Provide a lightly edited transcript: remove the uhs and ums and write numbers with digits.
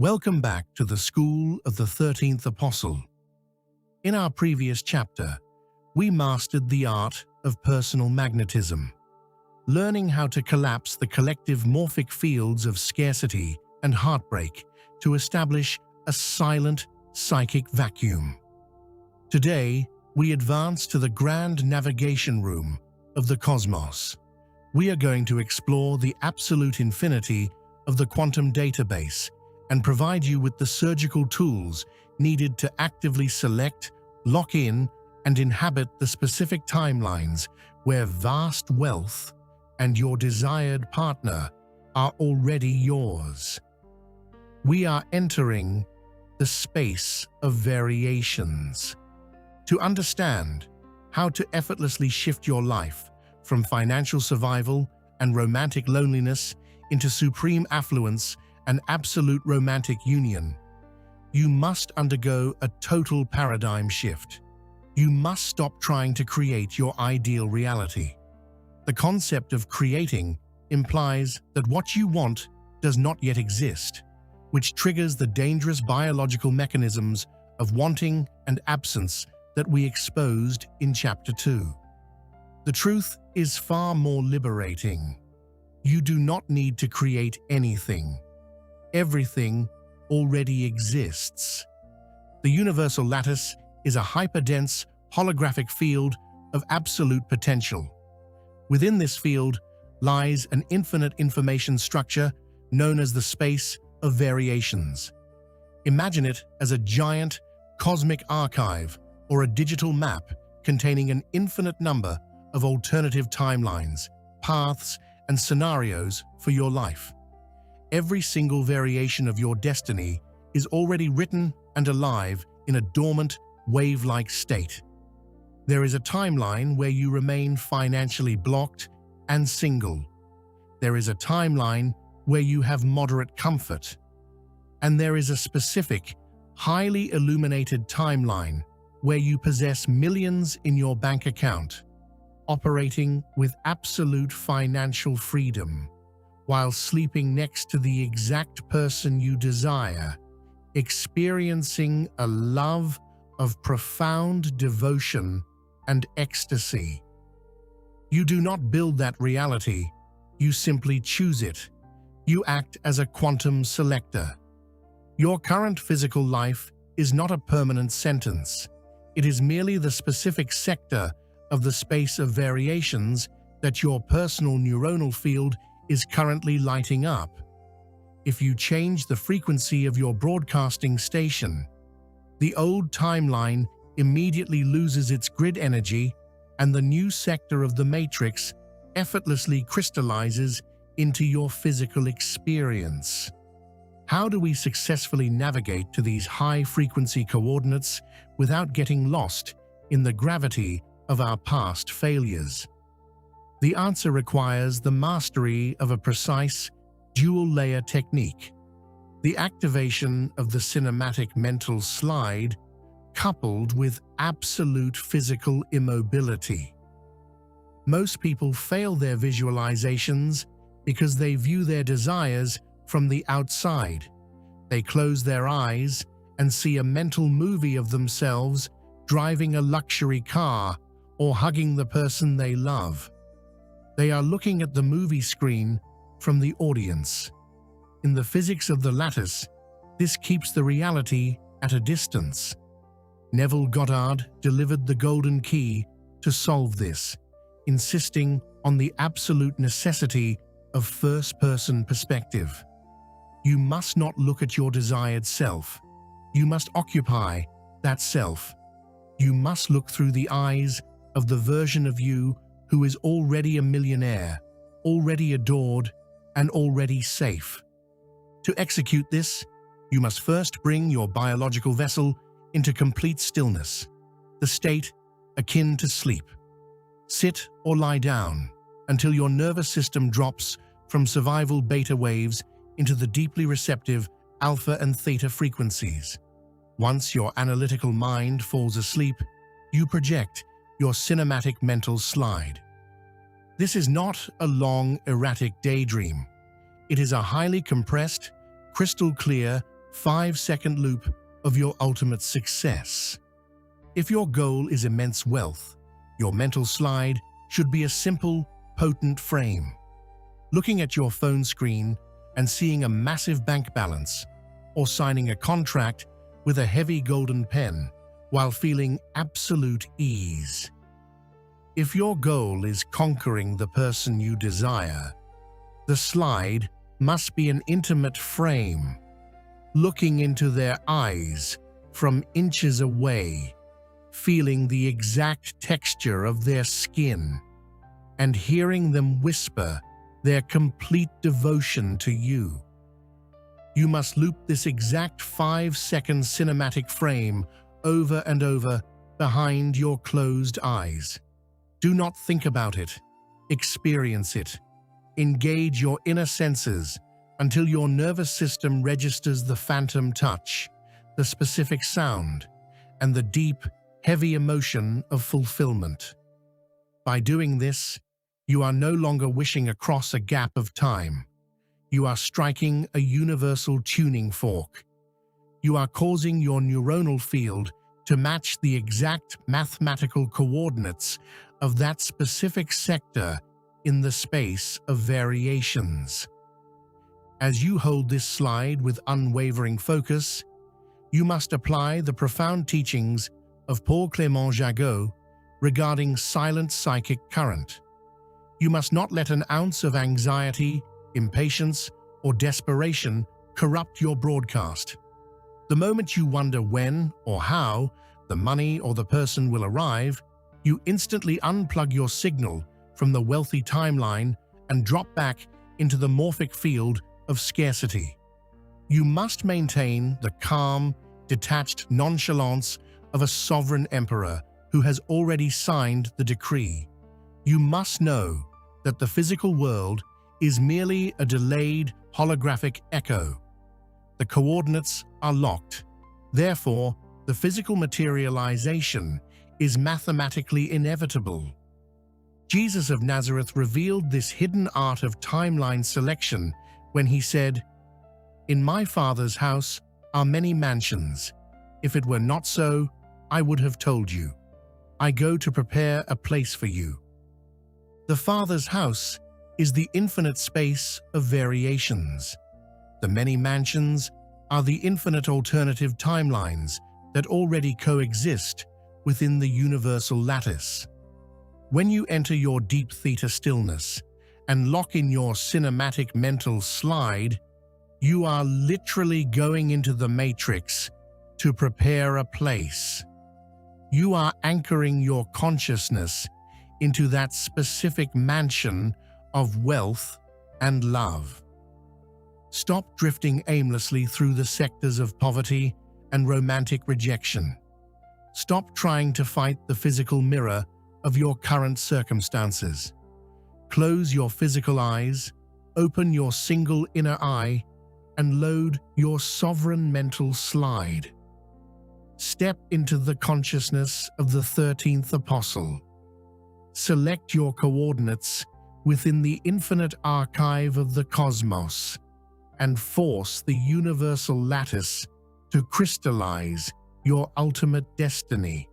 Welcome back to the School of the 13th Apostle. In our previous chapter, we mastered the art of personal magnetism, learning how to collapse the collective morphic fields of scarcity and heartbreak to establish a silent psychic vacuum. Today, we advance to the grand navigation room of the cosmos. We are going to explore the absolute infinity of the quantum database and provide you with the surgical tools needed to actively select, lock in, and inhabit the specific timelines where vast wealth and your desired partner are already yours. We are entering the space of variations. To understand how to effortlessly shift your life from financial survival and romantic loneliness into supreme affluence and absolute romantic union, you must undergo a total paradigm shift. You must stop trying to create your ideal reality. The concept of creating implies that what you want does not yet exist, which triggers the dangerous biological mechanisms of wanting and absence that we exposed in Chapter 2. The truth is far more liberating. You do not need to create anything. Everything already exists. The universal lattice is a hyperdense, holographic field of absolute potential. Within this field lies an infinite information structure known as the space of variations. Imagine it as a giant cosmic archive or a digital map containing an infinite number of alternative timelines, paths, and scenarios for your life. Every single variation of your destiny is already written and alive in a dormant, wave-like state. There is a timeline where you remain financially blocked and single. There is a timeline where you have moderate comfort. And there is a specific, highly illuminated timeline where you possess millions in your bank account, operating with absolute financial freedom, while sleeping next to the exact person you desire, experiencing a love of profound devotion and ecstasy. You do not build that reality, you simply choose it. You act as a quantum selector. Your current physical life is not a permanent sentence. It is merely the specific sector of the space of variations that your personal neuronal field is currently lighting up. If you change the frequency of your broadcasting station, the old timeline immediately loses its grid energy and the new sector of the matrix effortlessly crystallizes into your physical experience. How do we successfully navigate to these high-frequency coordinates without getting lost in the gravity of our past failures? The answer requires the mastery of a precise, dual-layer technique, the activation of the cinematic mental slide coupled with absolute physical immobility. Most people fail their visualizations because they view their desires from the outside. They close their eyes and see a mental movie of themselves driving a luxury car or hugging the person they love. They are looking at the movie screen from the audience. In the physics of the lattice, this keeps the reality at a distance. Neville Goddard delivered the golden key to solve this, insisting on the absolute necessity of first-person perspective. You must not look at your desired self. You must occupy that self. You must look through the eyes of the version of you who is already a millionaire, already adored, and already safe. To execute this, you must first bring your biological vessel into complete stillness, the state akin to sleep. Sit or lie down until your nervous system drops from survival beta waves into the deeply receptive alpha and theta frequencies. Once your analytical mind falls asleep, you project your cinematic mental slide. This is not a long, erratic daydream. It is a highly compressed, crystal clear, 5-second loop of your ultimate success. If your goal is immense wealth, your mental slide should be a simple, potent frame. Looking at your phone screen and seeing a massive bank balance, or signing a contract with a heavy golden pen while feeling absolute ease. If your goal is conquering the person you desire, the slide must be an intimate frame, looking into their eyes from inches away, feeling the exact texture of their skin, and hearing them whisper their complete devotion to you. You must loop this exact 5-second cinematic frame over and over behind your closed eyes. Do not think about it. Experience it. Engage your inner senses until your nervous system registers the phantom touch, the specific sound, and the deep, heavy emotion of fulfillment. By doing this, you are no longer wishing across a gap of time. You are striking a universal tuning fork. You are causing your neuronal field to match the exact mathematical coordinates of that specific sector in the space of variations. As you hold this slide with unwavering focus, you must apply the profound teachings of Paul Clément Jagot regarding silent psychic current. You must not let an ounce of anxiety, impatience, or desperation corrupt your broadcast. The moment you wonder when or how the money or the person will arrive, you instantly unplug your signal from the wealthy timeline and drop back into the morphic field of scarcity. You must maintain the calm, detached nonchalance of a sovereign emperor who has already signed the decree. You must know that the physical world is merely a delayed holographic echo. The coordinates are locked. Therefore, the physical materialization is mathematically inevitable. Jesus of Nazareth revealed this hidden art of timeline selection when he said, "In my Father's house are many mansions. If it were not so, I would have told you. I go to prepare a place for you." The Father's house is the infinite space of variations. The many mansions are the infinite alternative timelines that already coexist within the universal lattice. When you enter your deep theta stillness and lock in your cinematic mental slide, you are literally going into the matrix to prepare a place. You are anchoring your consciousness into that specific mansion of wealth and love. Stop drifting aimlessly through the sectors of poverty and romantic rejection. Stop trying to fight the physical mirror of your current circumstances. Close your physical eyes, open your single inner eye, and load your sovereign mental slide. Step into the consciousness of the 13th apostle. Select your coordinates within the infinite archive of the cosmos and force the universal lattice to crystallize your ultimate destiny.